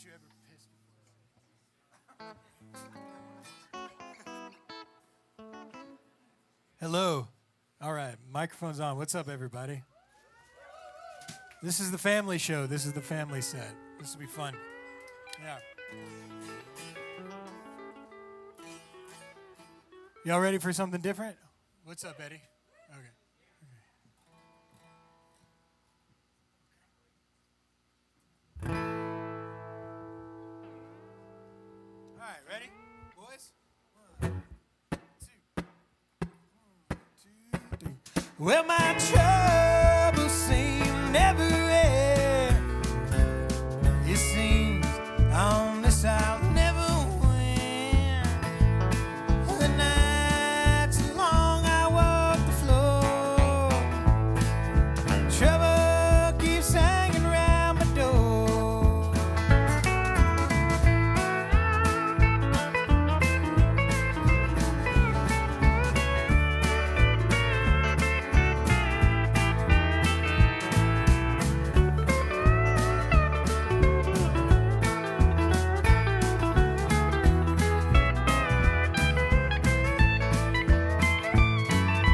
Don't you ever piss before. Hello. All right, microphone's on. What's up, everybody? This is the family show. This is the family set. This will be fun. Yeah. Y'all ready for something different? What's up, Eddie? Okay. All right, ready, boys? 1, 2, 1, 2, 3. Well, my troubles seem never end. It seems on this I'll never win. The nights long I walk the floor. Trouble keeps hanging round my door.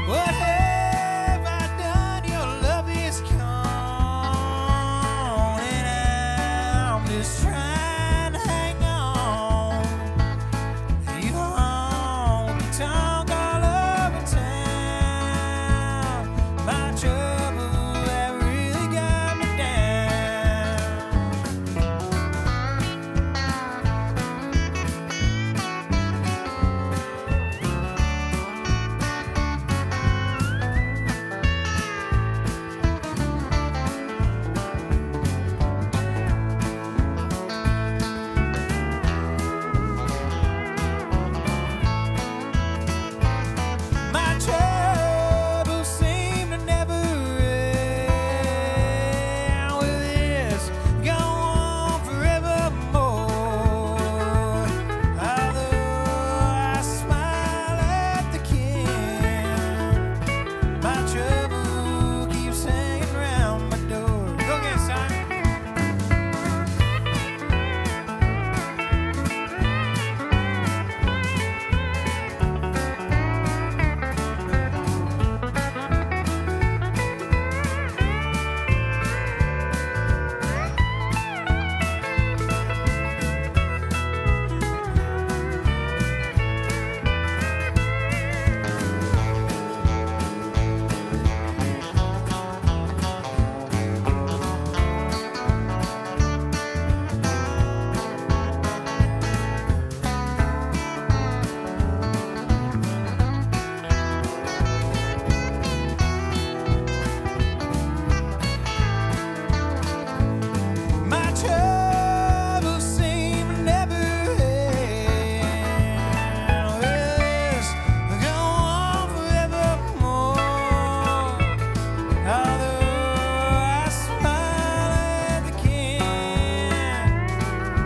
What have I done? Your love is gone, and I'm just trying to hang on. You haunt the tongue all over town. My trouble have really got me down. My troubles seem to never end. Will this go on forevermore? Although I smile at the king, my trouble keeps hanging round my door. Go again, Simon. My troubles seem to never end. Will this go on forevermore? Although I smile at the king,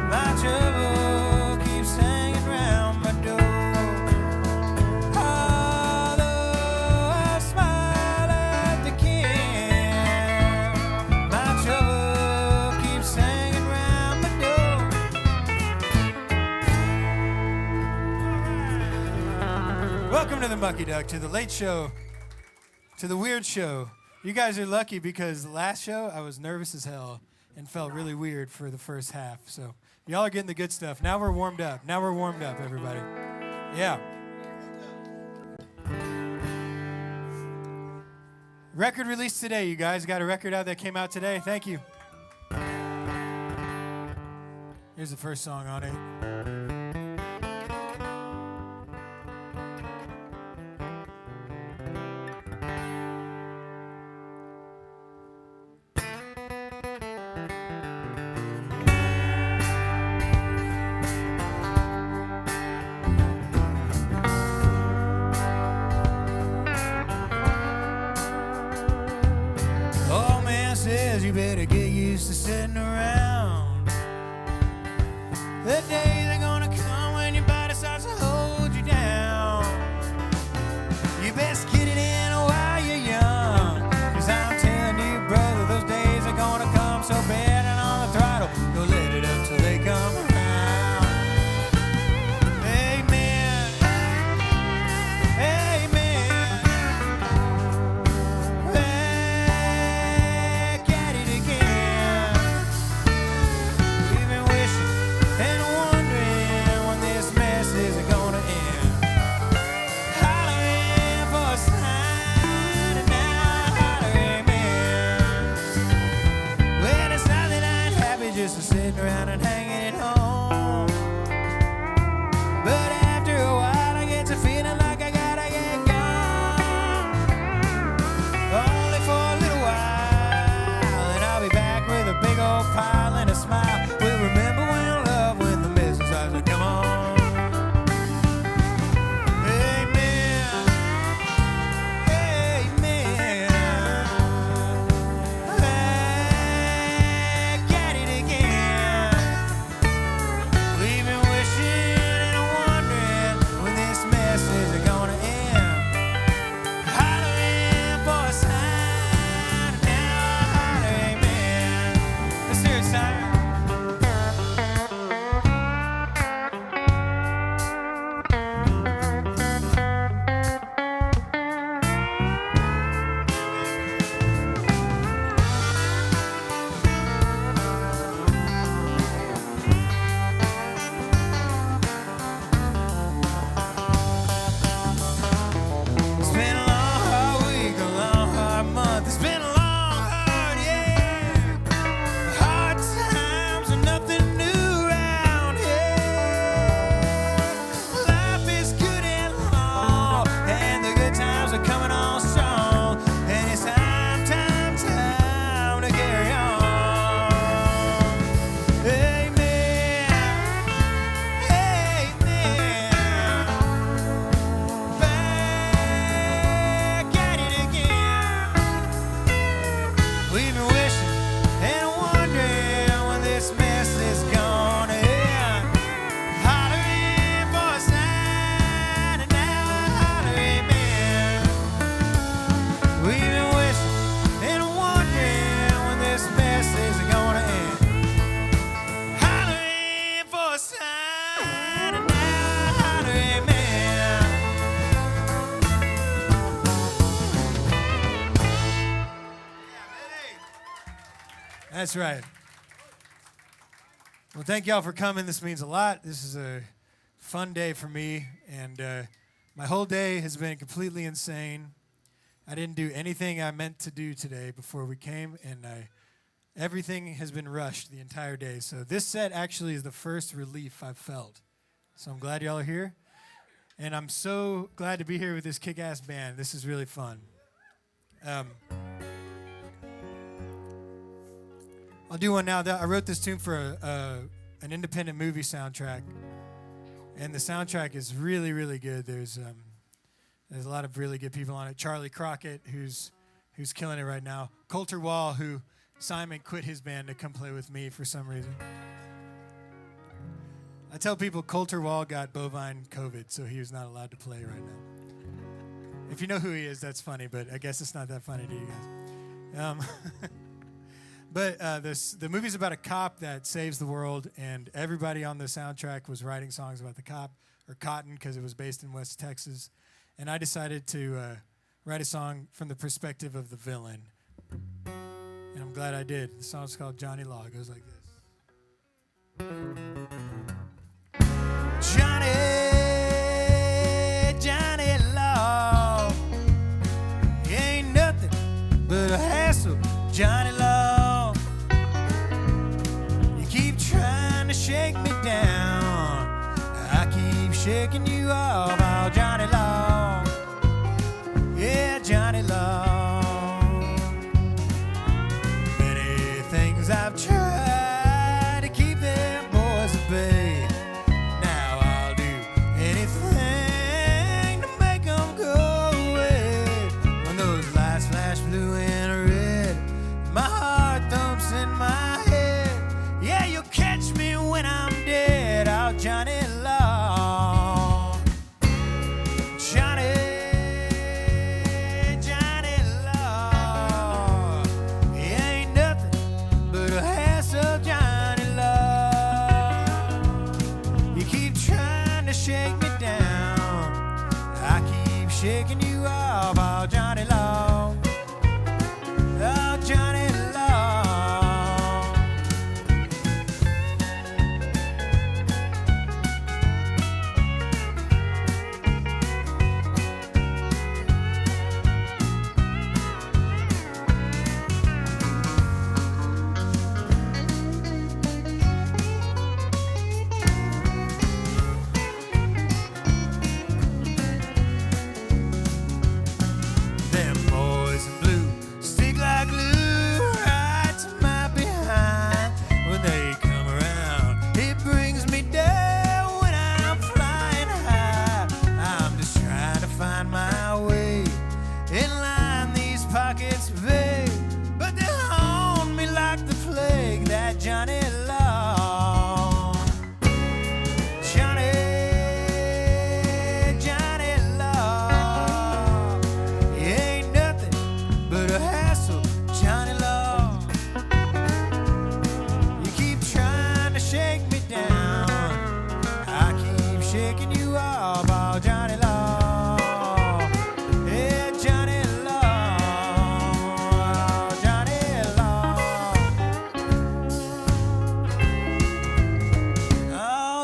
my trouble keeps hanging round my door. Although I smile at the king, my trouble keeps hanging round my door. Welcome to the Mucky Duck, to the late show, to the weird show. You guys are lucky because the last show I was nervous as hell and felt really weird for the first half. So y'all are getting the good stuff. Now we're warmed up. Now we're warmed up, everybody. Yeah. Record released today, you guys. Got a record out that came out today. Thank you. Here's the first song on it. Old man says you better get used to sitting around. The days are gonna come when your body starts to hold you down. You best get it in while you're young, 'cause I'm telling you, brother, those days are gonna come so bad and on the throttle. Go let it up till they come around and hanging it home. But after a while I get to feeling like I gotta get gone. Only for a little while, and I'll be back with a big old pile and a smile. We'll remember when love, when the business starts to come on. That's right. Well, thank y'all for coming. This means a lot. This is a fun day for me, and my whole day has been completely insane. I didn't do anything I meant to do today before we came, and everything has been rushed the entire day. So this set actually is the first relief I've felt. So I'm glad y'all are here, and I'm so glad to be here with this kick-ass band. This is really fun. I'll do one now. I wrote this tune for an independent movie soundtrack, and the soundtrack is really, really good. There's a lot of really good people on it. Charlie Crockett, who's killing it right now. Coulter Wall, who Simon quit his band to come play with me for some reason. I tell people Coulter Wall got bovine COVID, so he was not allowed to play right now. If you know who he is, that's funny, but I guess it's not that funny to you guys. But the movie's about a cop that saves the world, and everybody on the soundtrack was writing songs about the cop, or Cotton, because it was based in West Texas. And I decided to write a song from the perspective of the villain. And I'm glad I did. The song's called Johnny Law. It goes like this. Johnny Law, he ain't nothing but a hassle, Johnny Law. Shake me down, I keep shaking you off, oh Johnny Law, yeah Johnny Law. Many things I've tried to keep them boys at bay. Now I'll do anything to make them go away. When those lights flash blue and red, my heart thumps in my head. Yeah, you'll catch me when I'm dead, oh Johnny Law. Johnny Law. He ain't nothing but a hassle, Johnny Law. You keep trying to shake me down, I keep shaking you off, oh Johnny Law. Oh Johnny Law.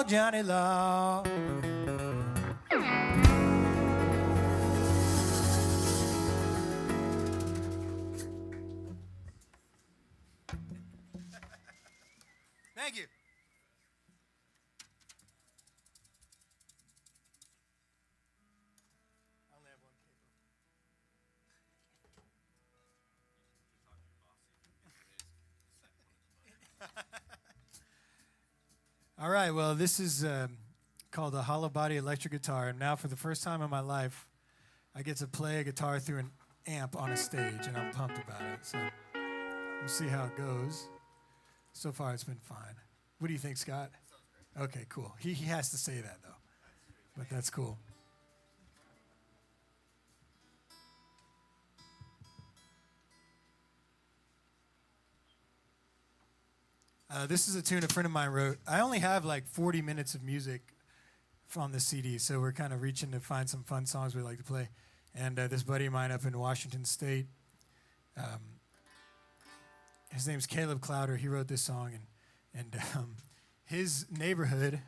Johnny Law. Thank you. All right, well, this is called a hollow body electric guitar. And now, for the first time in my life, I get to play a guitar through an amp on a stage, and I'm pumped about it. So we'll see how it goes. So far, it's been fine. What do you think, Scott? Okay, cool. He has to say that, though. But that's cool. This is a tune a friend of mine wrote. I only have like 40 minutes of music on the CD, so we're kind of reaching to find some fun songs we like to play. And this buddy of mine up in Washington State, his name's Caleb Clowder. He wrote this song, and his neighborhood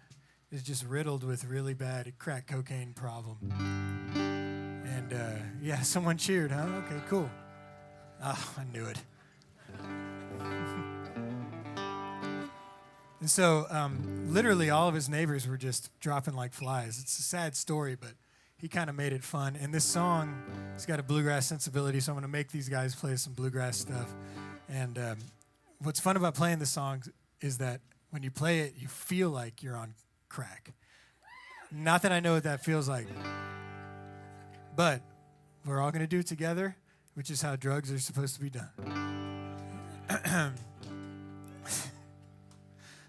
is just riddled with really bad crack cocaine problem. And yeah, someone cheered, huh? Okay, cool. Oh, I knew it. And so literally all of his neighbors were just dropping like flies. It's a sad story, but he kind of made it fun. And this song, it's got a bluegrass sensibility, so I'm going to make these guys play some bluegrass stuff. And what's fun about playing this song is that when you play it, you feel like you're on crack. Not that I know what that feels like. But we're all going to do it together, which is how drugs are supposed to be done.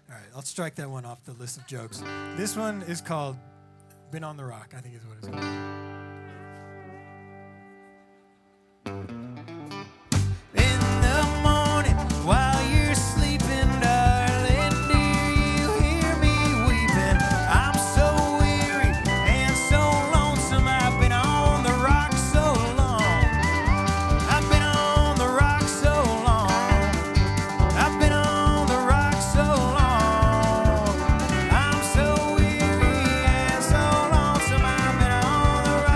All right, I'll strike that one off the list of jokes. This one is called Been on the Rock, I think is what it's called. In the morning, while you're sleeping, darling, do you hear me weeping? I'm so weary and so lonesome. I've been on the rock so long. I've been on the rock so long. I've been on the rock so long. I'm so weary and so lonesome. I've been on the rock.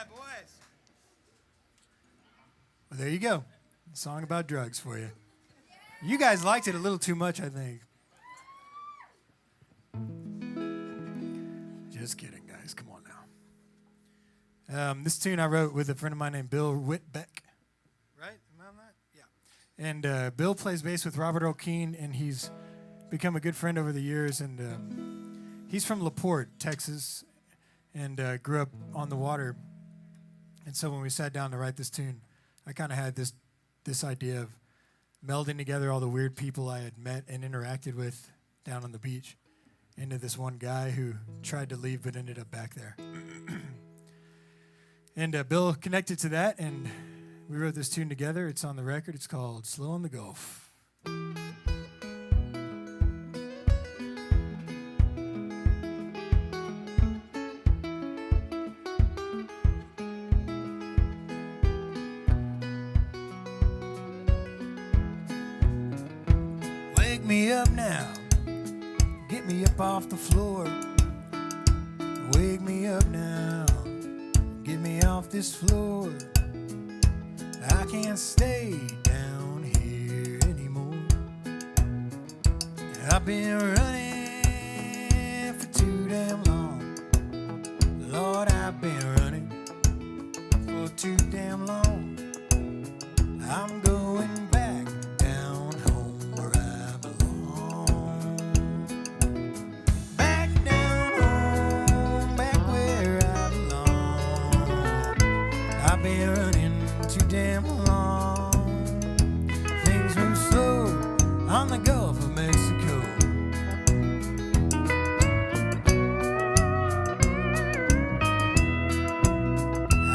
boys. Well, there you go. A song about drugs for you. You guys liked it a little too much, I think. Just kidding, guys. Come on now. This tune I wrote with a friend of mine named Bill Whitbeck. Right? Am I on that? Yeah. And Bill plays bass with Robert O'Keen, and he's become a good friend over the years. And he's from LaPorte, Texas, and grew up on the water. And so when we sat down to write this tune, I kind of had this idea of melding together all the weird people I had met and interacted with down on the beach into this one guy who tried to leave but ended up back there. And Bill connected to that, and we wrote this tune together. It's on the record. It's called Slow on the Gulf. Wake me up now, get me up off the floor. Wake me up now, get me off this floor. I can't stay down here anymore. I've been running for too damn long. Lord, I've been running for too damn long. I'm going back down home where I belong. Back down home, back where I belong. I've been running too damn long. Things move slow on the Gulf of Mexico.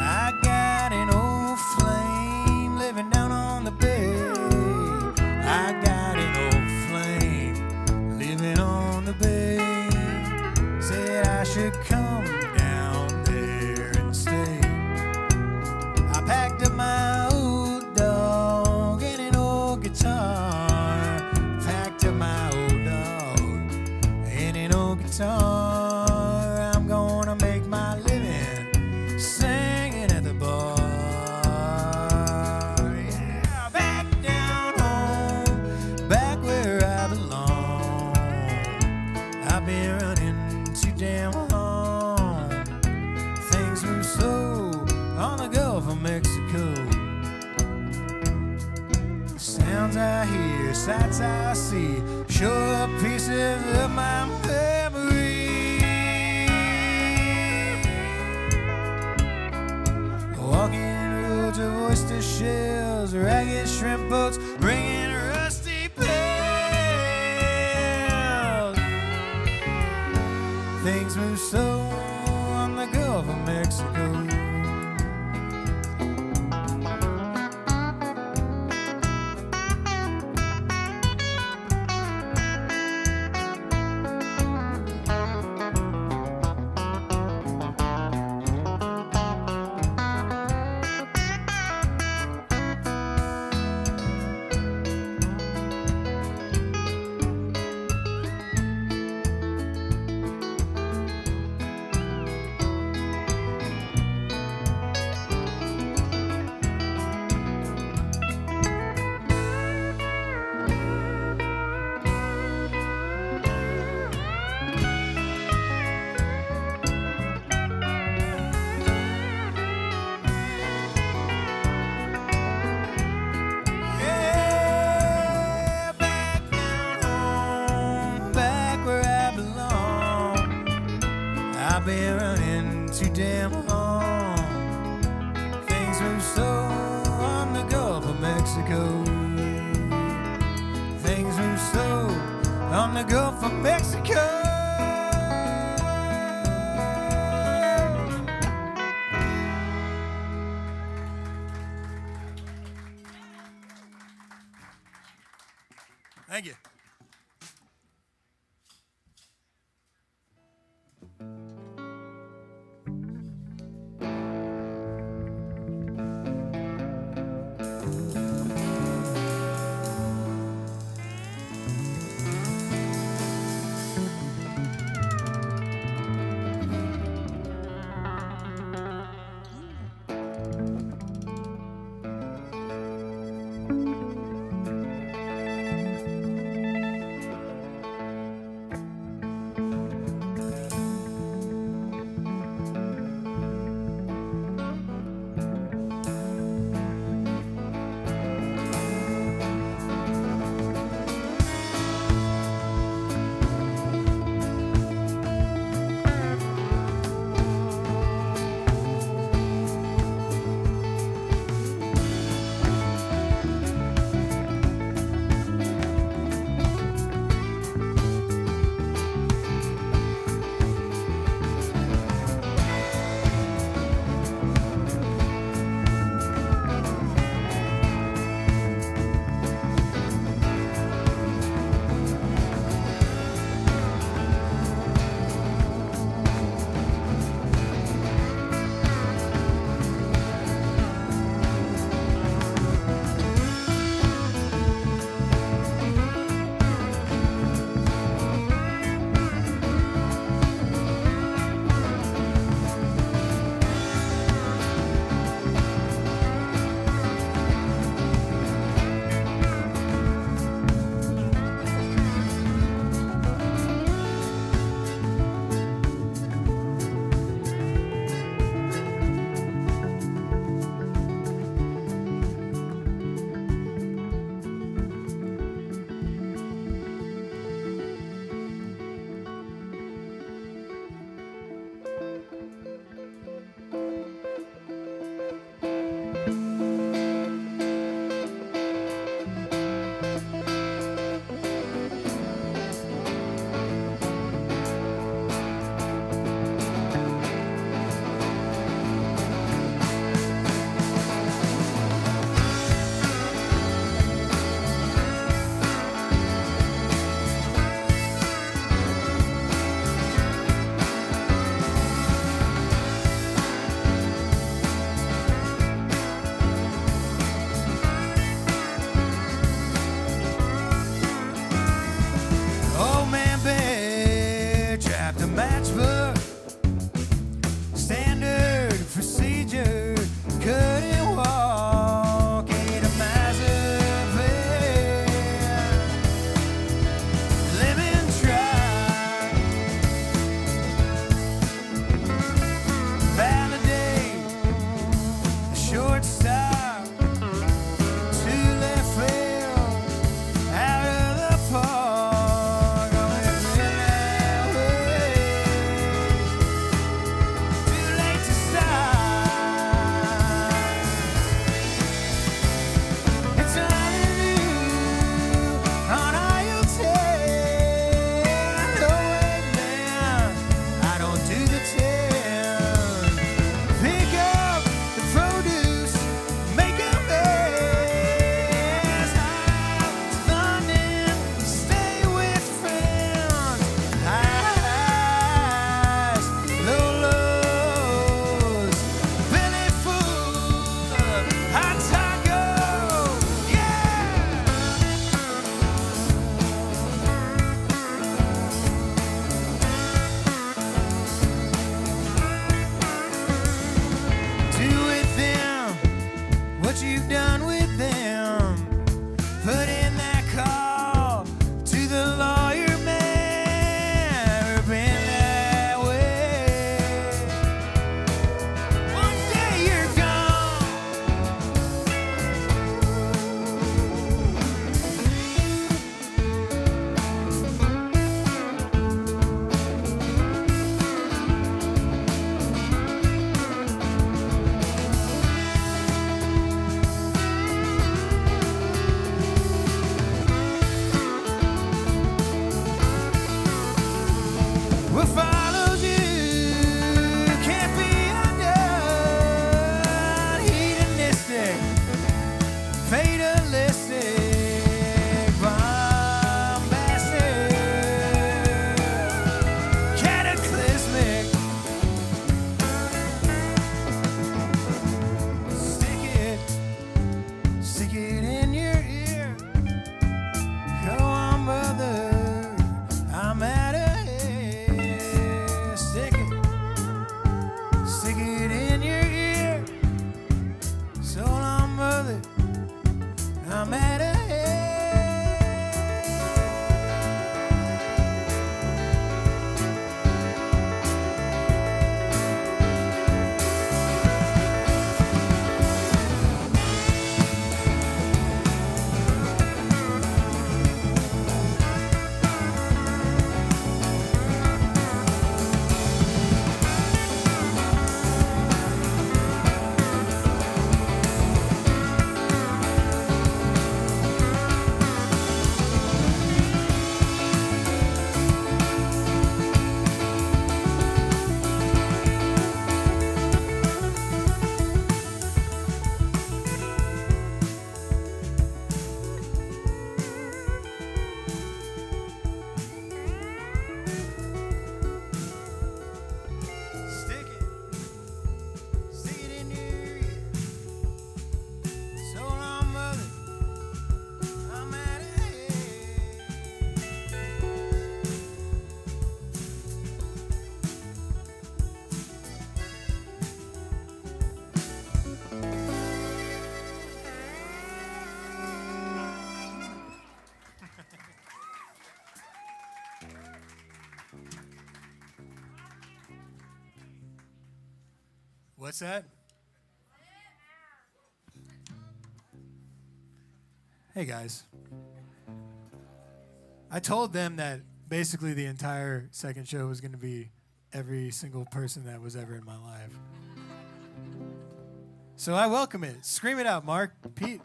I got an old flame living down on the bay. I got an old flame living on the bay. Said I should come down there and stay. I packed up my old dog and an old guitar. Packed up my old dog and an old guitar. I'm gonna make my living singing at the bar. Yeah, back down home, back where I belong. I've been running too damn long. Things move slow on the Gulf of Mexico. Sounds I hear, sights I see, show up pieces of my memory. Walking roads of oyster shells, ragged shrimp boats, ringing rusty bells. Things move slow on the Gulf of Mexico. Yeah, back down home, back where I belong. I've been running too damn long. Things move slow on the Gulf of Mexico. Things move slow on the Gulf of Mexico. Thank you. What's that? Hey, guys. I told them that basically the entire second show was going to be every single person that was ever in my life. So I welcome it. Scream it out, Mark. Pete.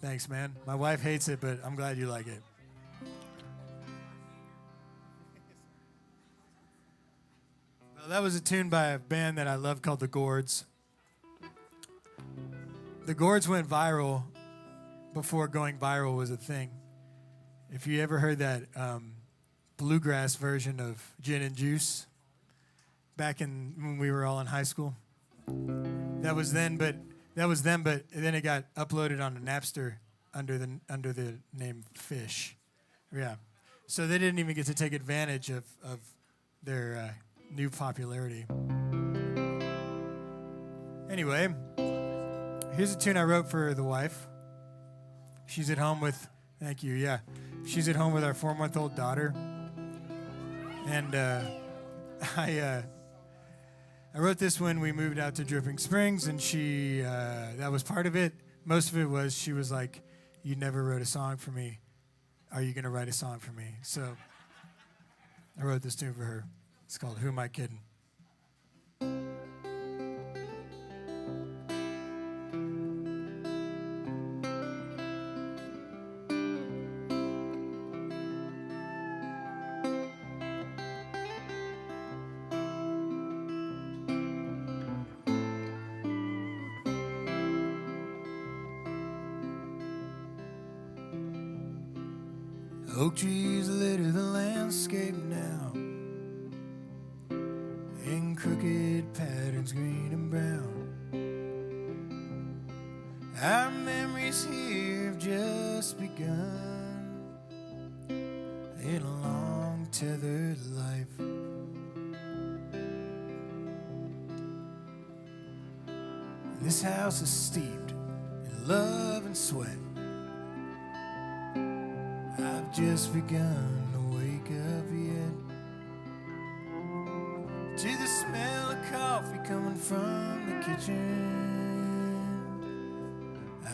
Thanks, man. My wife hates it, but I'm glad you like it. Well, that was a tune by a band that I love called the Gourds. The Gourds went viral before going viral was a thing. If you ever heard that bluegrass version of Gin and Juice back in when we were all in high school, that was them. But then it got uploaded on Napster under the name Fish. Yeah, so they didn't even get to take advantage of their new popularity. Anyway. Here's a tune I wrote for the wife. She's at home with, thank you, yeah. She's at home with our 4-month-old daughter. And I wrote this when we moved out to Dripping Springs, and that was part of it. Most of it was, she was like, you never wrote a song for me. Are you going to write a song for me? So I wrote this tune for her. It's called Who Am I Kidding? Oak trees litter the landscape now, in crooked patterns, green and brown. Our memories here have just begun in a long tethered life. This house is steeped in love and sweat. I've just begun to wake up yet to the smell of coffee coming from the kitchen.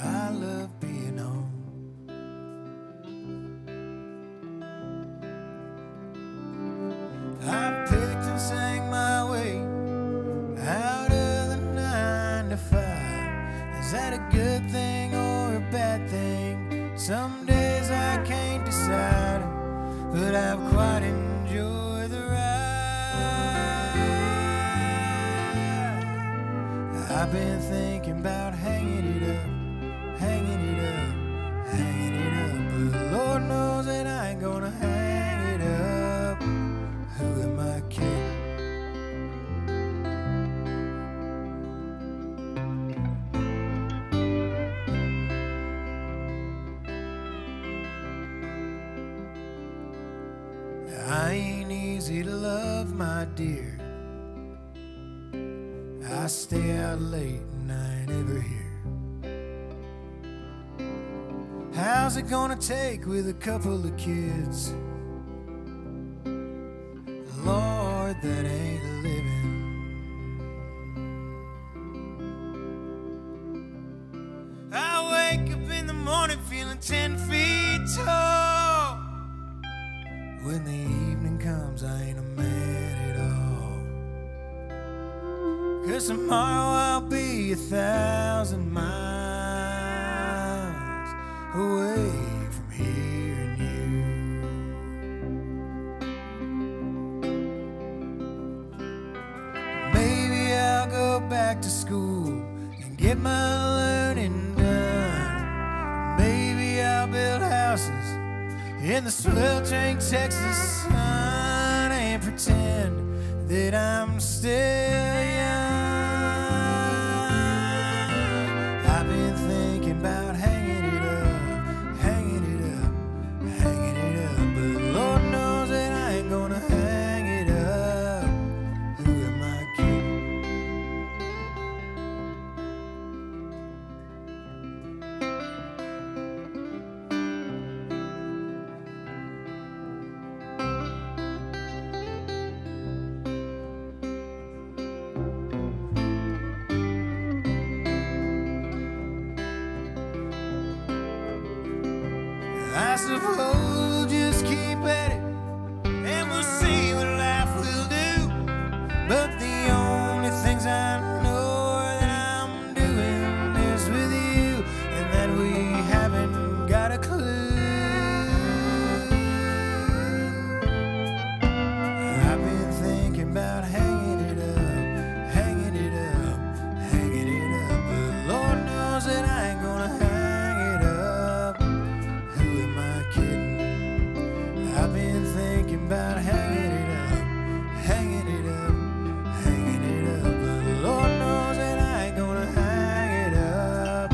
I love being home. I picked and sang my way out of the 9 to 5. Is that a good thing or a bad thing? Some days I can't decide, but I've quite enjoyed the ride. I've been thinking about hanging it up, hanging it up, hanging it up, but Lord knows that I ain't gonna hang it up. Who am I kidding? I ain't easy to love, my dear. I stay out late and I ain't ever here. How's it gonna take with a couple of kids? Lord, that ain't living. I wake up in the morning feeling 10 feet tall. When the evening comes, I ain't a man at all. 'Cause tomorrow I'll be 1,000 miles away from here and you. Maybe I'll go back to school and get my learning done. Maybe I'll build houses in the sweltering Texas sun and pretend that I'm still young. I've been thinking about hanging it up, hanging it up, hanging it up, but Lord knows that I ain't gonna hang it up. Who am I kidding? suppose just keep at it, and we'll see what life will do. But the only things I know that I'm doing is with you, and that we haven't got a clue. I've been thinking about hanging it up, hanging it up, hanging it up, but Lord knows that I ain't gonna hang it up. Who am I kidding? I've been thinking about hanging it up, hanging it up, hanging it up, but Lord knows that I ain't gonna hang it up.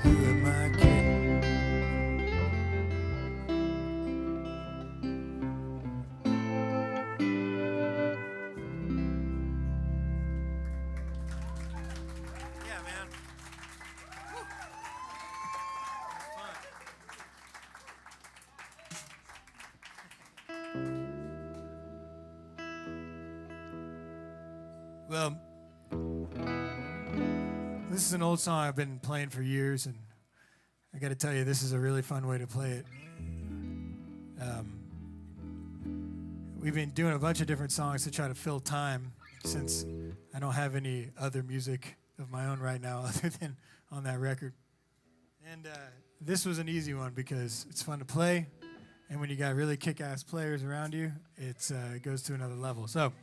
Who am I kidding? Yeah, man. Well, this is an old song I've been playing for years, and I got to tell you, this is a really fun way to play it. We've been doing a bunch of different songs to try to fill time, since I don't have any other music of my own right now other than on that record. And this was an easy one because it's fun to play, and when you got really kick-ass players around you, it goes to another level. So,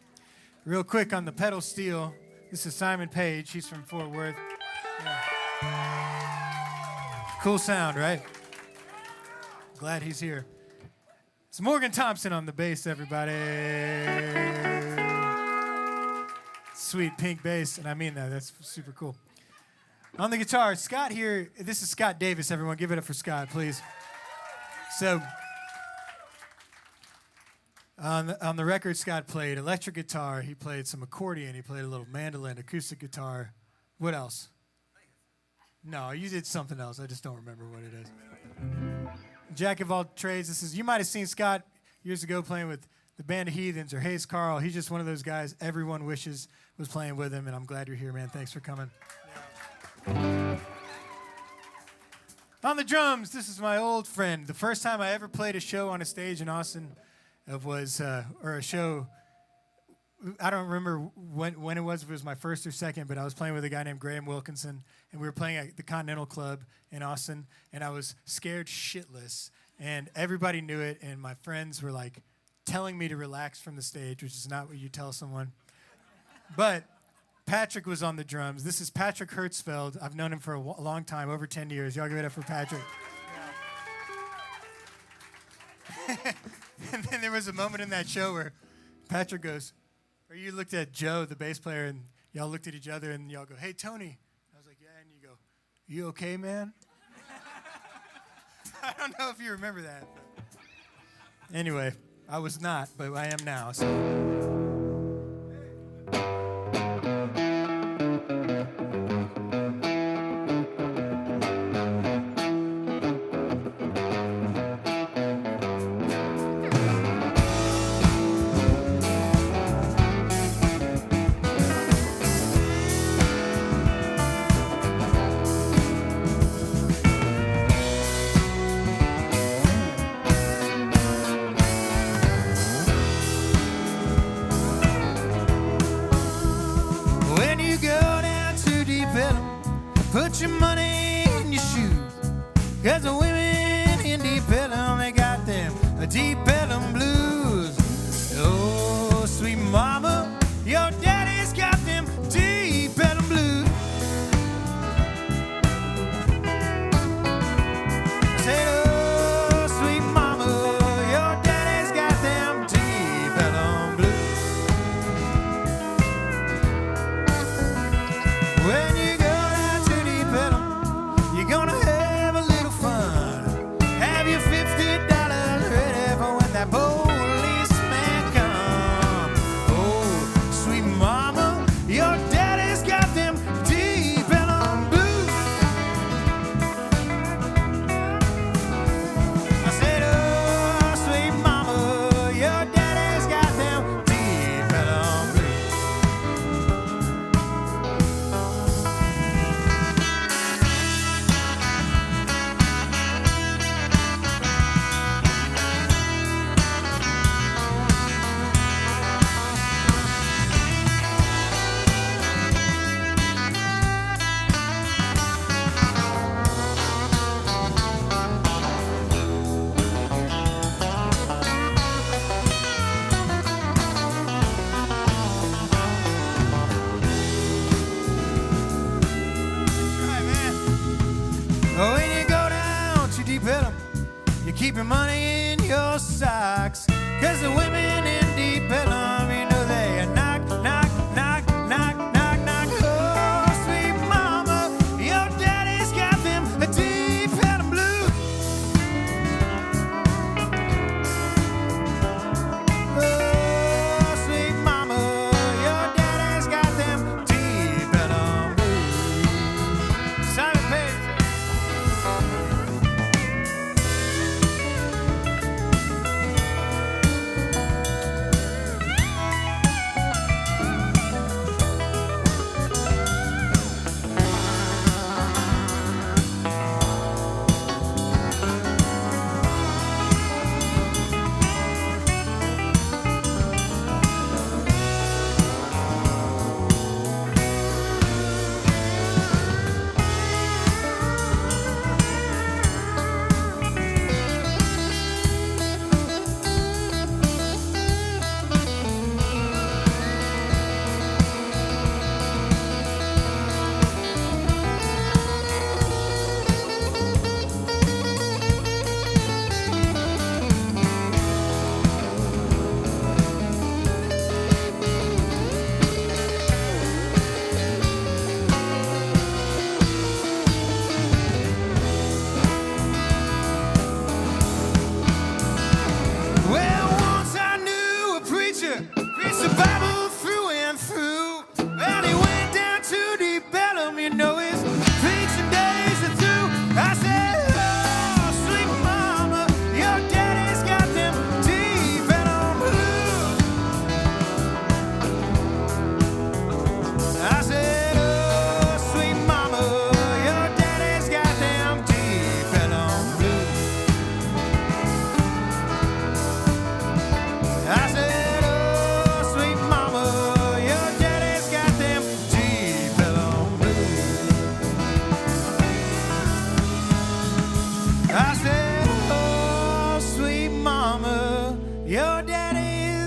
real quick on the pedal steel, this is Simon Page. He's from Fort Worth. Yeah. Cool sound, right? Glad he's here. It's Morgan Thompson on the bass, everybody. Sweet pink bass, and I mean that. That's super cool. On the guitar, Scott here. This is Scott Davis, everyone. Give it up for Scott, please. So, on the record, Scott played electric guitar. He played some accordion. He played a little mandolin, acoustic guitar. What else? No, you did something else. I just don't remember what it is. Jack of all trades. You might have seen Scott years ago playing with the Band of Heathens or Hayes Carl. He's just one of those guys everyone wishes was playing with him, and I'm glad you're here, man. Thanks for coming. Yeah. On the drums, this is my old friend. The first time I ever played a show on a stage in Austin was, or a show, I don't remember when it was. If it was my first or second, but I was playing with a guy named Graham Wilkinson, and we were playing at the Continental Club in Austin, and I was scared shitless, and everybody knew it, and my friends were like telling me to relax from the stage, which is not what you tell someone. But Patrick was on the drums. This is Patrick Hertzfeld. I've known him for a long time, over 10 years. Y'all give it up for Patrick. Yeah. And then there was a moment in that show where Patrick goes, or you looked at Joe, the bass player, and y'all looked at each other, and y'all go, "Hey, Tony." I was like, "Yeah," and you go, "You okay, man?" I don't know if you remember that. But anyway, I was not, but I am now. So. Put your money in your shoes, 'cause the women in Deep Ellum, they got them Deep Ellum blues. Oh, sweet mama, your daddy's got them Deep Ellum blues. I said, oh, sweet mama, your daddy's got them Deep Ellum blues. When you gonna have a little fun. Have your $50 ready for when that police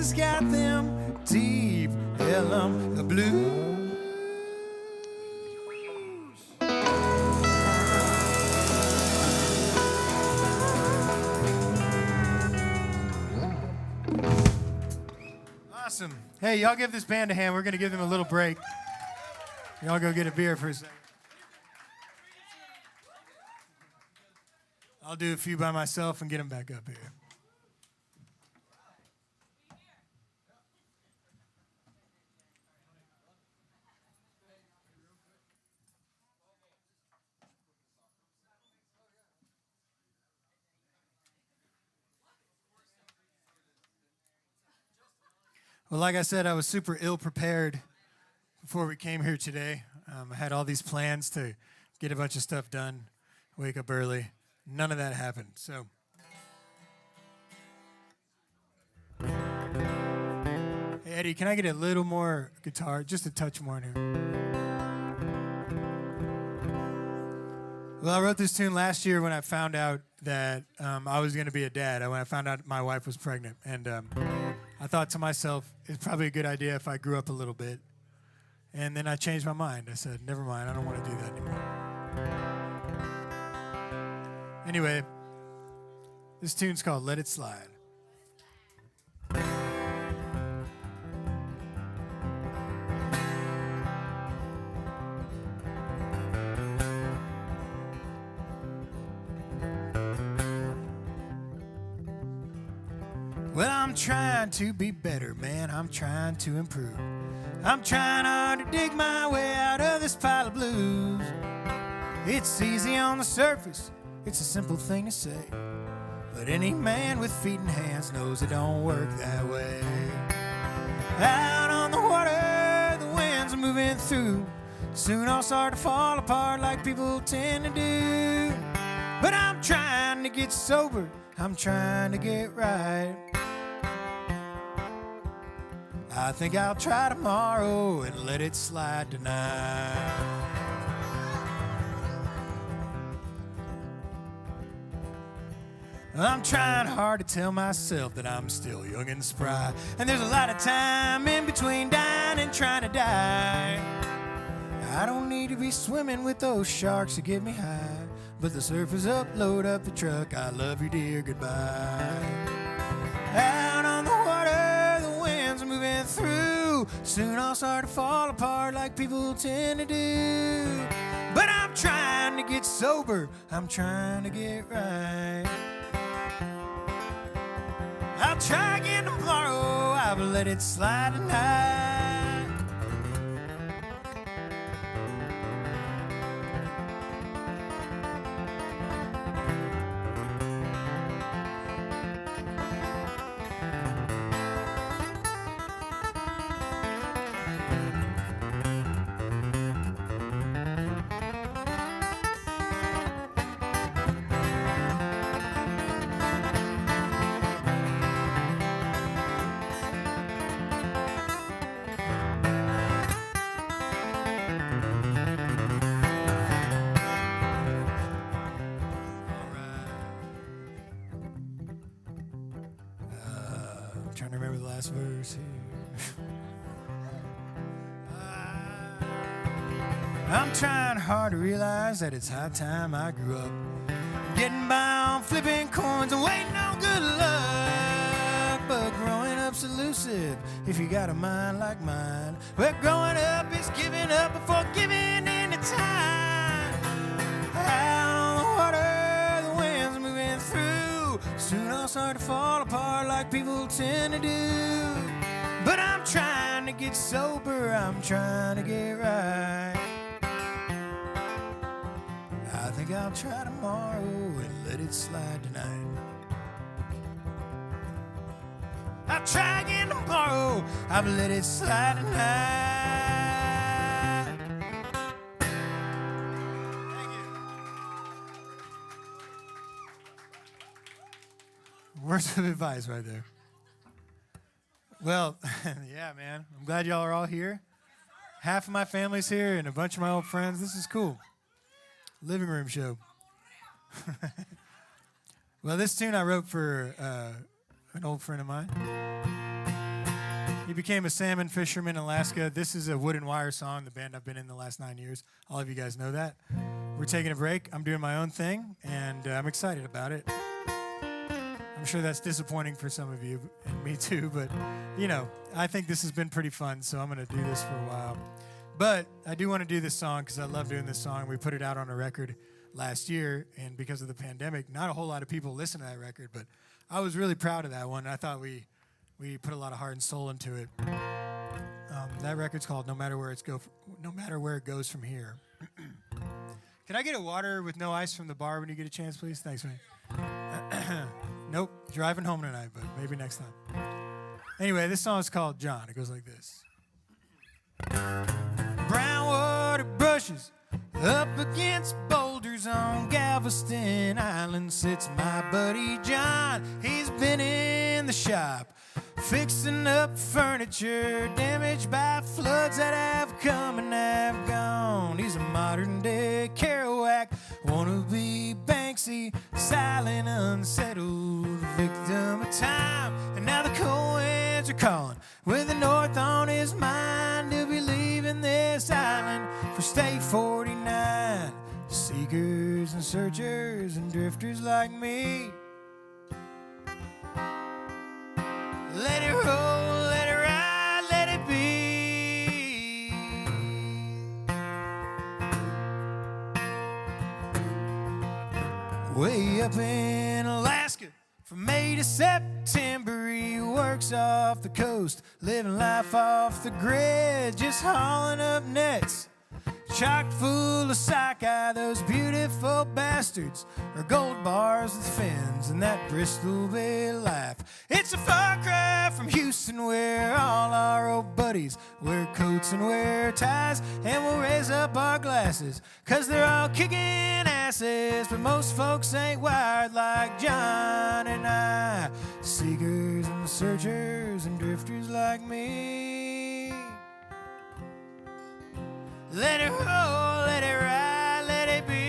has got them deep Ellum blues. Awesome. Hey, y'all give this band a hand. We're going to give them a little break. Y'all go get a beer for a second. I'll do a few by myself and get them back up here. Well, like I said, I was super ill prepared before we came here today. I had all these plans to get a bunch of stuff done, wake up early. None of that happened. So, hey, Eddie, can I get a little more guitar, just a touch more in here? Well, I wrote this tune last year when I found out that I was going to be a dad. When I found out my wife was pregnant, and I thought to myself, it's probably a good idea if I grew up a little bit. And then I changed my mind. I said, never mind, I don't want to do that anymore. Anyway, this tune's called Let It Slide. Well, I'm trying to be better, man. I'm trying to improve. I'm trying hard to dig my way out of this pile of blues. It's easy on the surface. It's a simple thing to say. But any man with feet and hands knows it don't work that way. Out on the water, the winds are moving through. Soon I'll start to fall apart like people tend to do. But I'm trying to get sober. I'm trying to get right. I think I'll try tomorrow and let it slide tonight. I'm trying hard to tell myself that I'm still young and spry, and there's a lot of time in between dying and trying to die. I don't need to be swimming with those sharks to get me high, but the surf is up, load up the truck, I love you dear, goodbye. Out on the water, the winds are moving through. Soon I'll start to fall apart like people tend to do. But I'm trying to get sober, I'm trying to get right. I'll try again tomorrow, I'll let it slide tonight. Trying to remember the last verse here. I'm trying hard to realize that it's high time I grew up. Getting by on flipping coins and waiting on good luck. But growing up's elusive if you got a mind like mine. Well, growing up is giving up before giving any time. Out on the water, the winds are moving through. Soon I'll start to fall apart like people tend to do. But I'm trying to get sober, I'm trying to get right. I think I'll try tomorrow and let it slide tonight. I'll try again tomorrow, I'll let it slide tonight. Words of advice right there. Well, yeah, man. I'm glad y'all are all here. Half of my family's here and a bunch of my old friends. This is cool. Living room show. Well, this tune I wrote for an old friend of mine. He became a salmon fisherman in Alaska. This is a Wood and Wire song, the band I've been in the last 9 years. All of you guys know that. We're taking a break. I'm doing my own thing, and I'm excited about it. I'm sure that's disappointing for some of you, and me too, but, you know, I think this has been pretty fun, so I'm going to do this for a while. But I do want to do this song because I love doing this song. We put it out on a record last year, and because of the pandemic, not a whole lot of people listen to that record, but I was really proud of that one. I thought we put a lot of heart and soul into it. That record's called No Matter Where It Goes From Here. Can I get a water with no ice from the bar when you get a chance, please? Thanks, man. Nope, driving home tonight, but maybe next time. Anyway, this song is called John. It goes like this. Brown water brushes up against boulders on Galveston Island sits my buddy John. He's been in the shop fixing up furniture damaged by floods that have come and have gone. He's a modern-day Kerouac, wannabe Banksy, silent, unsettled victim of time. And now the cold winds are calling with the north on his mind. He'll be leaving this island for State 49. Seekers and searchers and drifters like me. Let it roll, let it ride, let it be. Way up in Alaska, from May to September, he works off the coast, living life off the grid, just hauling up nets. Chock full of sockeye, those beautiful bastards are gold bars with fins and that Bristol Bay life. It's a far cry from Houston where all our old buddies wear coats and wear ties, and we'll raise up our glasses 'cause they're all kicking asses, but most folks ain't wired like John and I. Seekers and searchers and drifters like me. Let it roll, let it ride, let it be.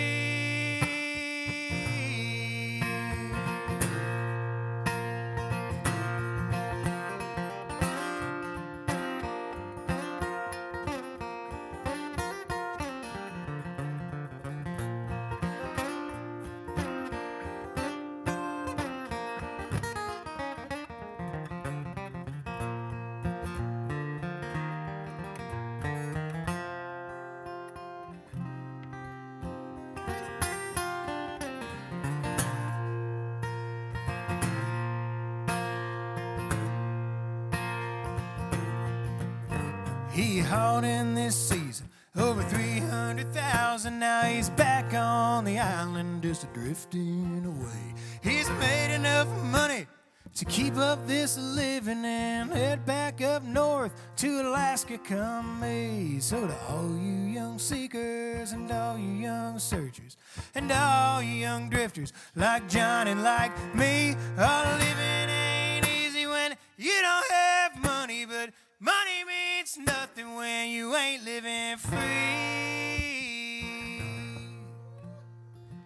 He hauled in this season over 300,000. Now he's back on the island just drifting away. He's made enough money to keep up this living and head back up north to Alaska come May. So to all you young seekers and all you young searchers and all you young drifters like John and like me, all living ain't easy when you don't have money, but money means nothing when you ain't living free.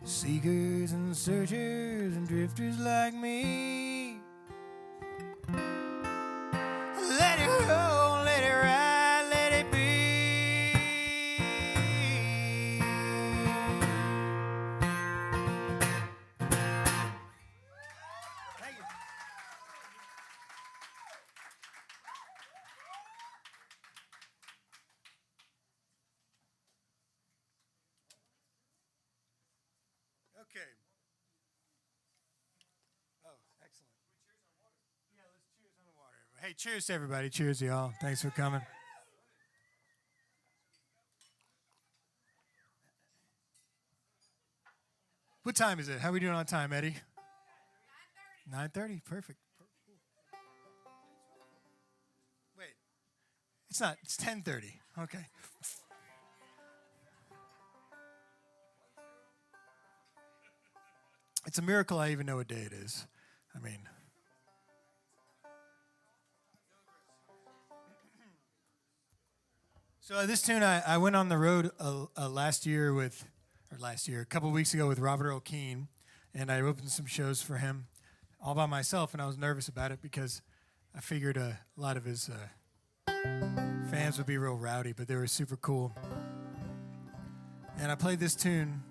Seekers and searchers and drifters like me. Let it roll, let it ride, let it be. Thank you. Okay. Oh, excellent. Yeah, let's cheers on the water. Hey, cheers to everybody. Cheers to y'all. Thanks for coming. What time is it? How are we doing on time, Eddie? 9:30. Perfect. Wait. It's not. It's 10:30. Okay. It's a miracle I even know what day it is. I mean, so this tune, I went on the road last year, a couple weeks ago with Robert Earl Keen, and I opened some shows for him all by myself, and I was nervous about it because I figured a lot of his Fans would be real rowdy, but they were super cool. And I played this tune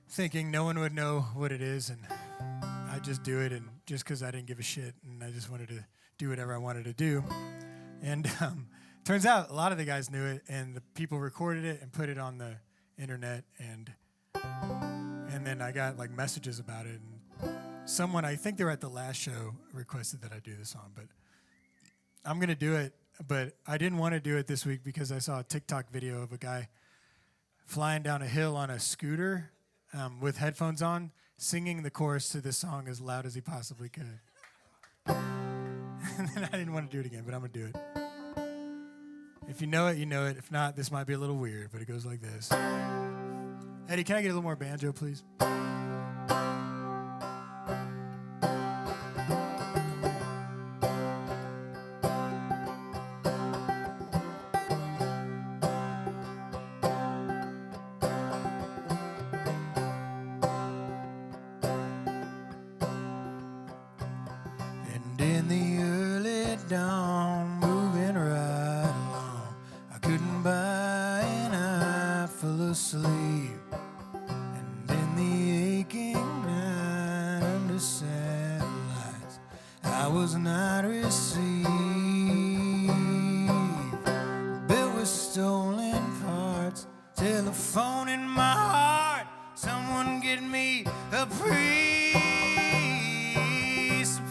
thinking no one would know what it is, and I just do it, and just because I didn't give a shit, and I just wanted to do whatever I wanted to do. And turns out a lot of the guys knew it, and the people recorded it and put it on the internet, and then I got like messages about it. And someone, I think they were at the last show, requested that I do the song, but I'm gonna do it. But I didn't want to do it this week because I saw a TikTok video of a guy flying down a hill on a scooter with headphones on, singing the chorus to this song as loud as he possibly could. And then I didn't want to do it again, but I'm going to do it. If you know it, you know it. If not, this might be a little weird, but it goes like this. Eddie, can I get a little more banjo, please? In the early dawn, moving right along, I couldn't buy an eye full of sleep. And in the aching night under satellites, I was not received. Built with stolen parts, telephone in my heart, someone get me a priest.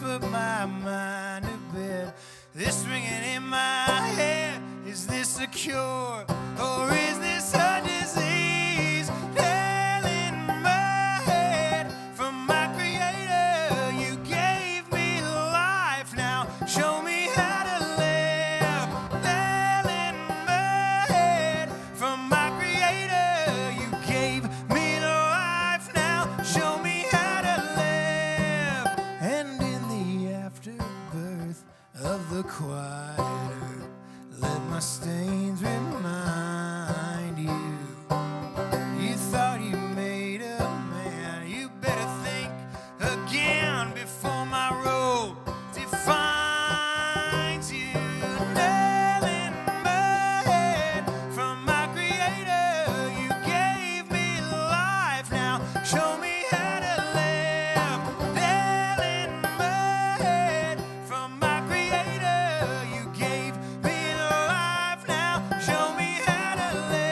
Put my mind to bed. This ringing in my head, is this a cure or is this a disease? Nail in my head from my creator. You gave me life, now show me how to live. Nail in my head from my creator. You gave me life, now show me how to live. And afterbirth of the quiet earth, let my stains remind you. You thought you made a man, you better think again before my road defines you. Nail in my head from my creator. You gave me life, now show me how to live. Nail in my head from my creator. You gave me life, now show me how to live.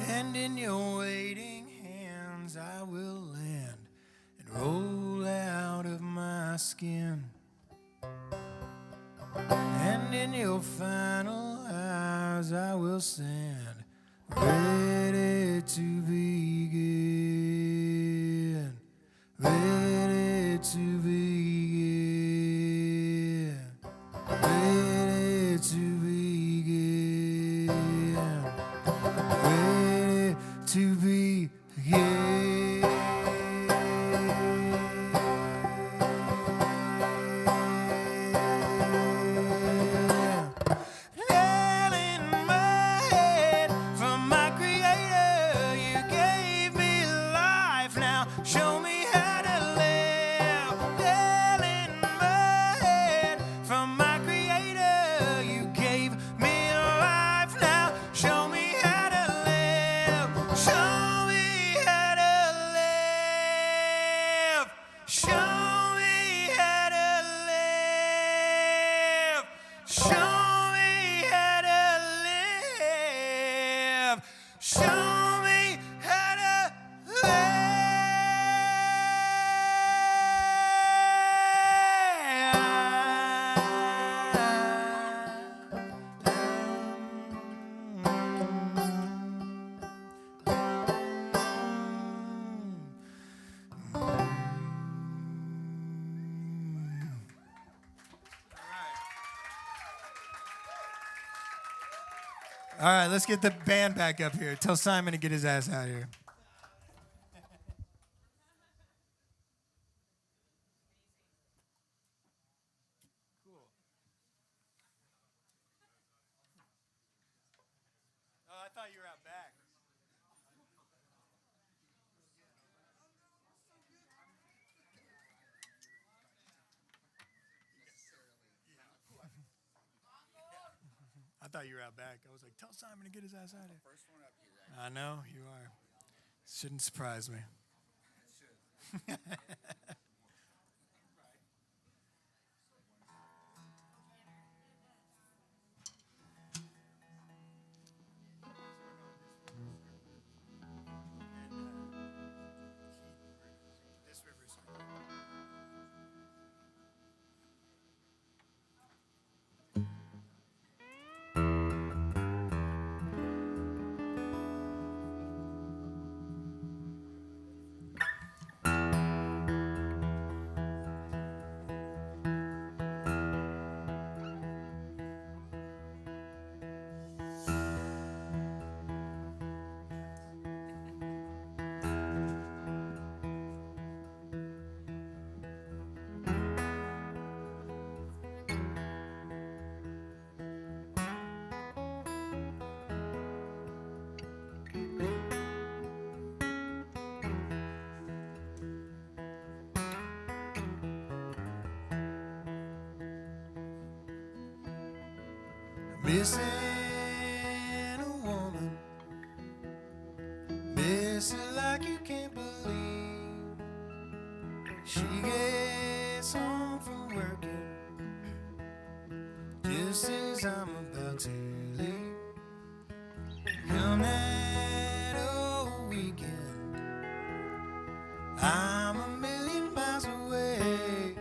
And in your waiting hands I will land and roll out of my skin. And in your final hours I will stand ready to begin. Ready to begin. Ready to begin. Ready to begin. Nail in my head from my creator. You gave me life, now show me how to live. Show me how to love. All right, let's get the band back up here. Tell Simon to get his ass out of here. Cool. Oh, I thought you were out back. I thought you were out back. I was like, tell Simon to get his ass out of here. First one up here. I know, you are. Shouldn't surprise me. It should. This river's missing a woman, miss her like you can't believe. She gets home from working just as I'm about to leave. Come that old weekend, I'm a million miles away.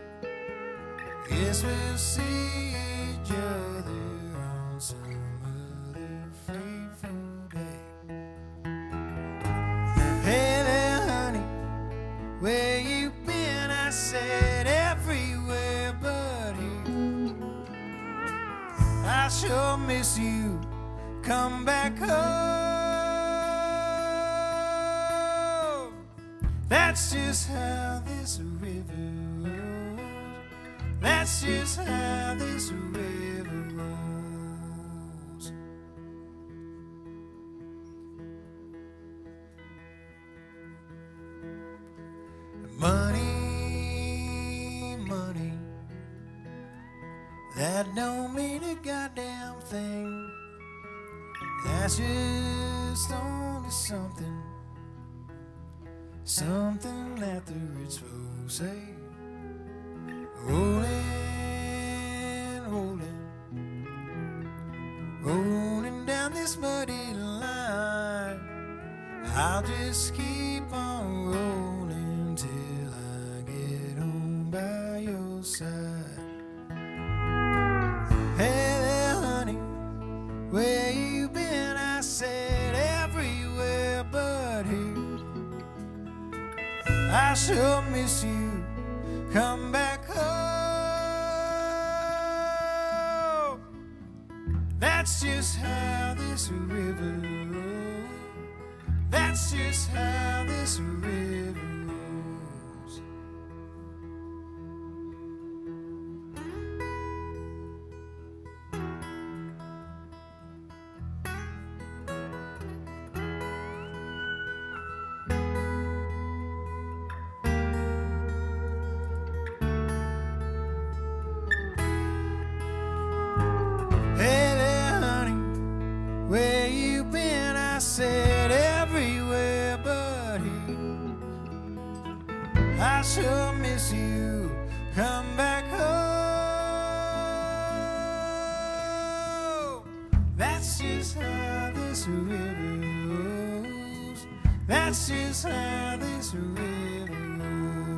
Guess we'll see each other some other fateful day. Hey there, honey, where you been? I said everywhere but here. I sure miss you. Come back home. That's just how this river rolls. That's just how this river rolls. Money, money, that don't mean a goddamn thing. That's just only something, something that the rich folks say. Rolling, rolling, rolling down this muddy line. I'll just keep on rolling till I get home by your side. Hey there, honey, where you been? I said everywhere but here. I sure miss you. Come back home. That's just how this river rolls. That's just how this river rolls. Hey there, honey, where you been? I said everywhere but here. I sure miss you. Come back home. That's just how this river rolls. That's just how this river goes.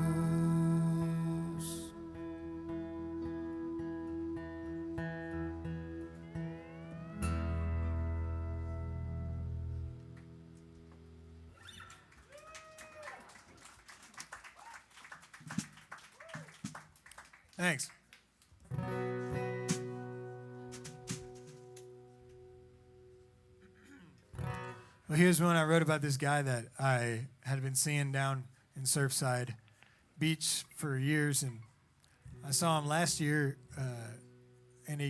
Thanks. Well, here's one I wrote about this guy that I had been seeing down in Surfside Beach for years, and I saw him last year, and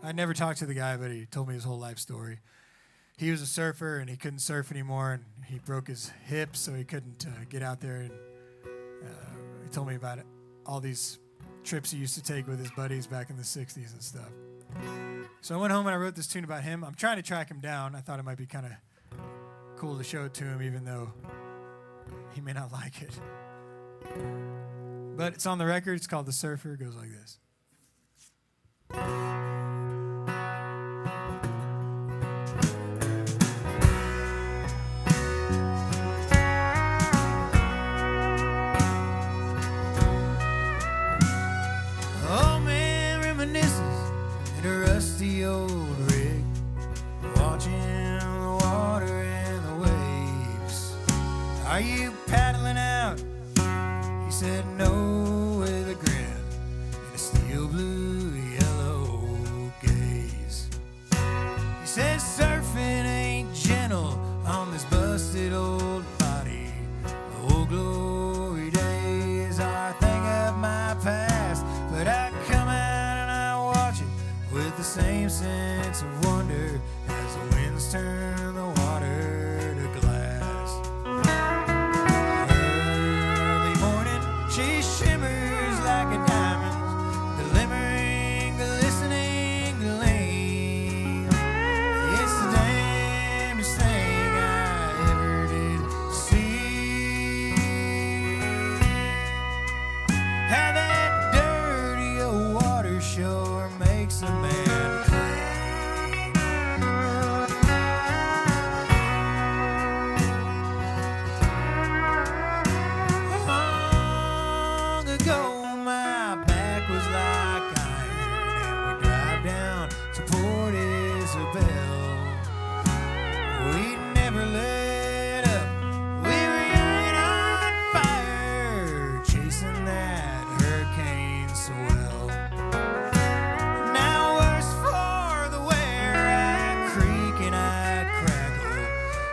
I never talked to the guy, but he told me his whole life story. He was a surfer, and he couldn't surf anymore, and he broke his hip, so he couldn't get out there, and he told me about it, all these trips he used to take with his buddies back in the 60s and stuff. So I went home and I wrote this tune about him. I'm trying to track him down. I thought it might be kind of cool to show it to him, even though he may not like it. But it's on the record. It's called The Surfer. It goes like this. Oh man reminisces in a rusty old rig, watching the water and the waves. Are you paddling out? He said no with a grin and a steel blue yellow gaze. He says surfing ain't gentle on this busted old body. The old glory days are a thing of my past, but I come out and I watch it with the same sense of wonder as the winds turn the water to glass. Early morning, she shimmers like a diamond, glimmering, glistening gleam. It's the damnedest thing I ever did see. How that dirty old water sure makes a man clean. Long ago my back was like iron, and we drive down to Port Isabel. We never let up. We were young and on fire, chasing that hurricane swell. Now worse for the wear, I creak and I crackle.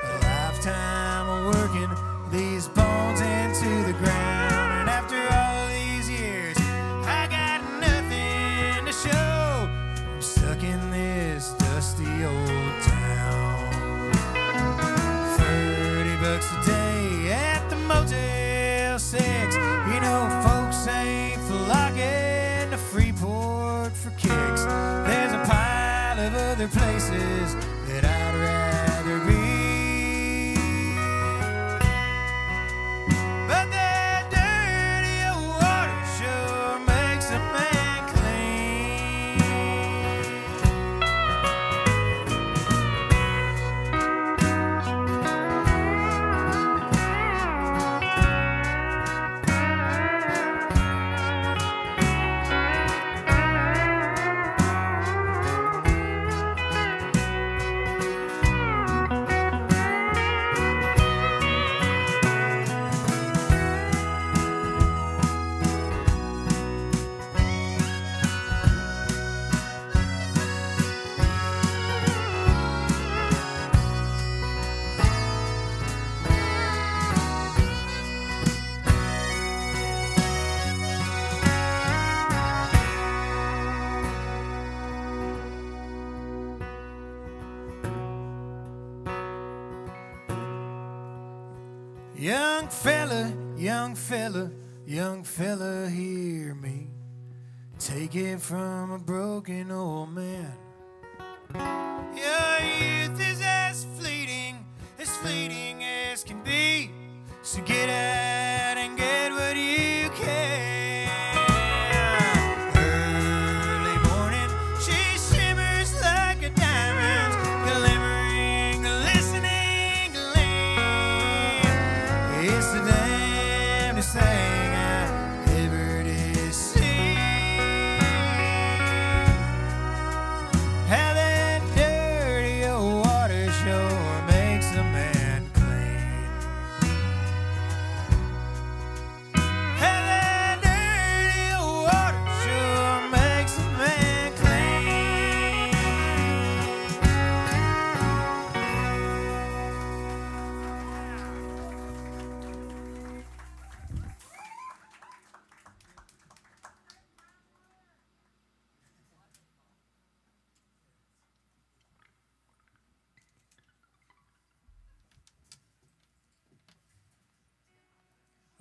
A lifetime of working these bones into the ground, and after all these years, I got nothing to show. I'm stuck in this dusty old town. $30 a day at the Motel 6. You know, folks ain't flocking to Freeport for kicks. There's a pile of other places that I'd rather be. But that dirty old water sure makes a man clean. Young fella, young fella, young fella, hear me. Take it from a broken old man. Your youth is as fleeting as can be. So get out and get what you can. Early morning, she shimmers like a diamond, glimmering, glistening gleam.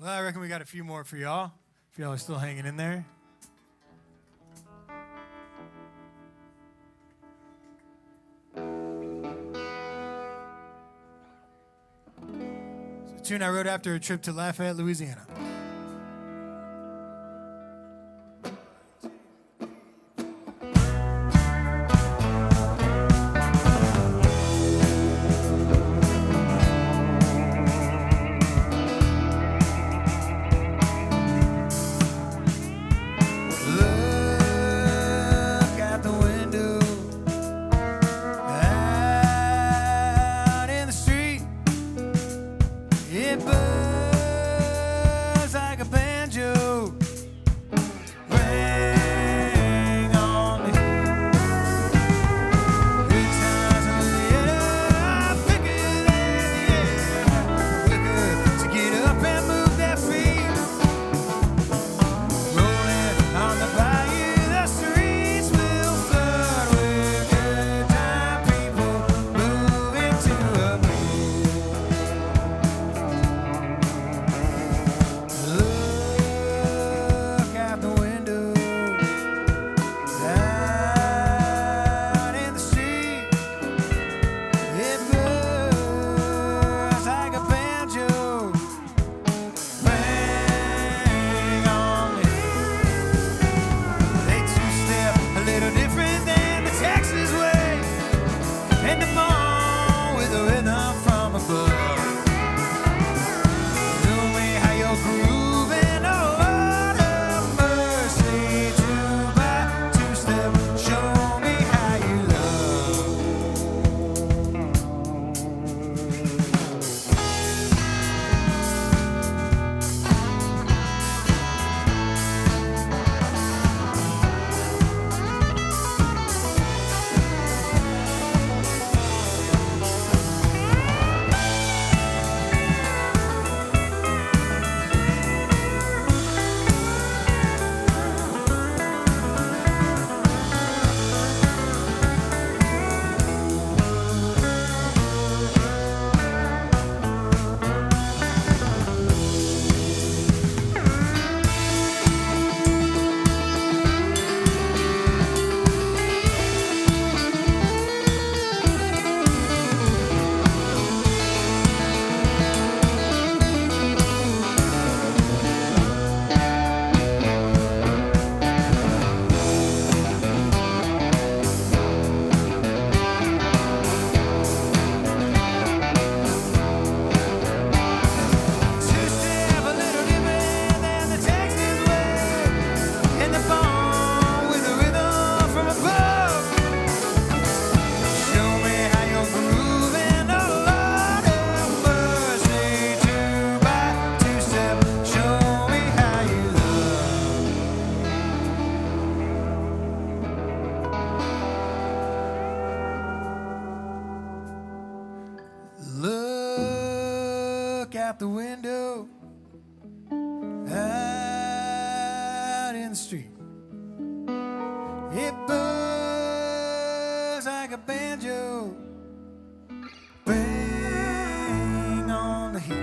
Well, I reckon we got a few more for y'all, if y'all are still hanging in there. It's a tune I wrote after a trip to Lafayette, Louisiana. Out the window, out in the street. It buzz like a banjo, bang on the heat,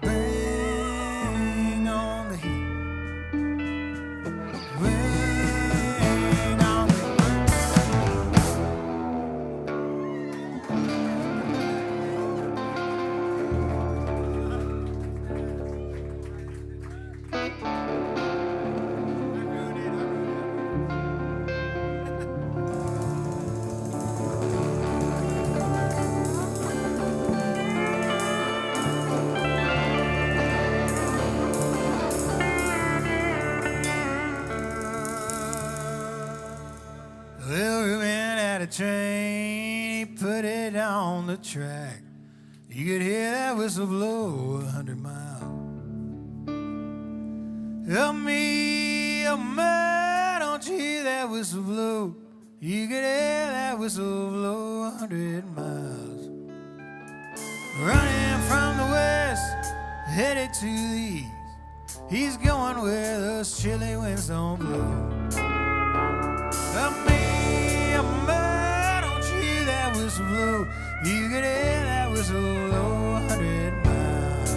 bang on the heat, bang on the heat. Well, we went at a train, he put it on the track. You could hear that whistle blow 100 miles. Help me, oh man, don't you hear that whistle blow? You could hear that whistle blow 100 miles. Running from the west, headed to the east. He's going where those chilly winds don't blow. Help me, oh man, don't you hear that whistle blow? You could hear that whistle blow 100 miles.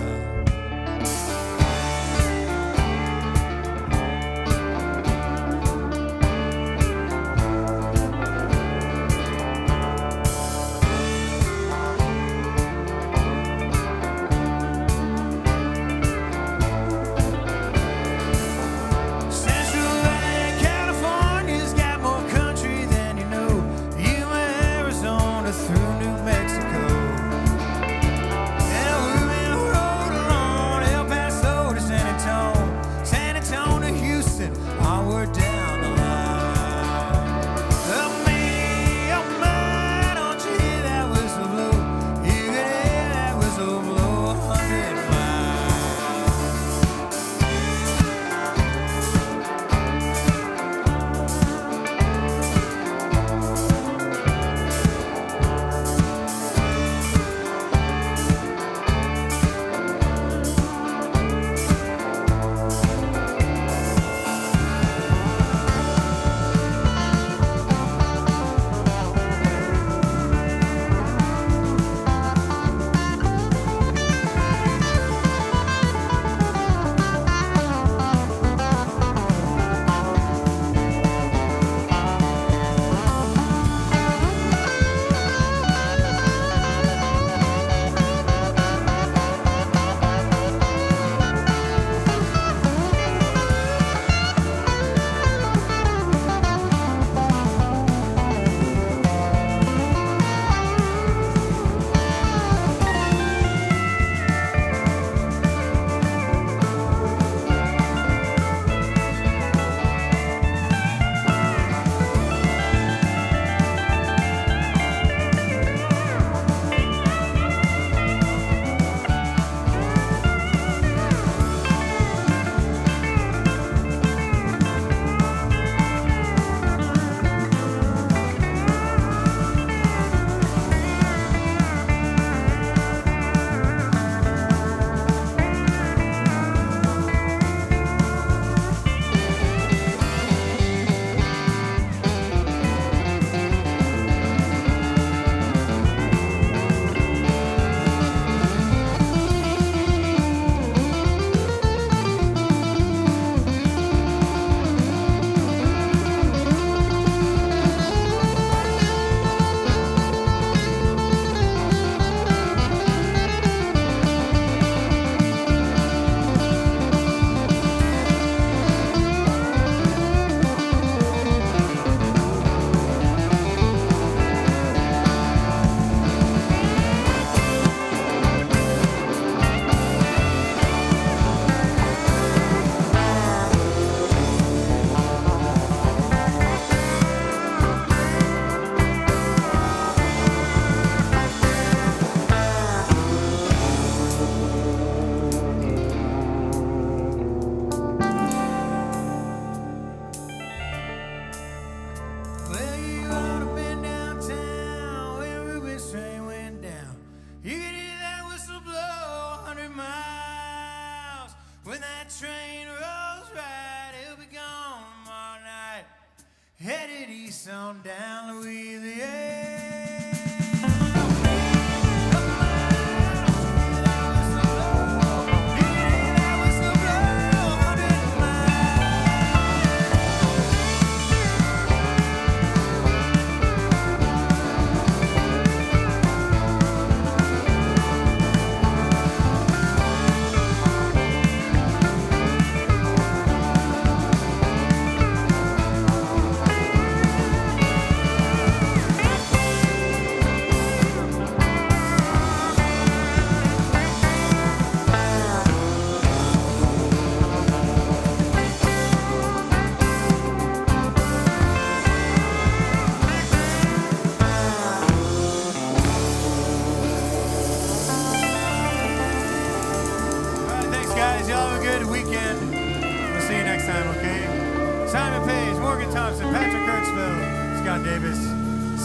on down Louisiana.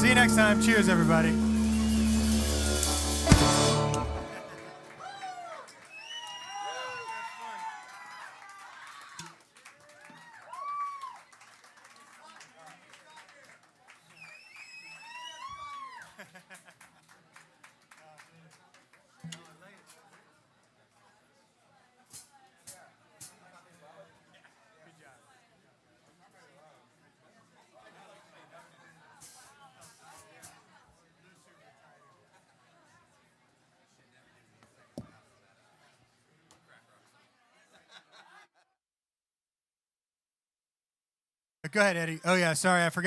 See you next time. Cheers, everybody. Go ahead, Eddie. Oh, yeah, sorry, I forgot.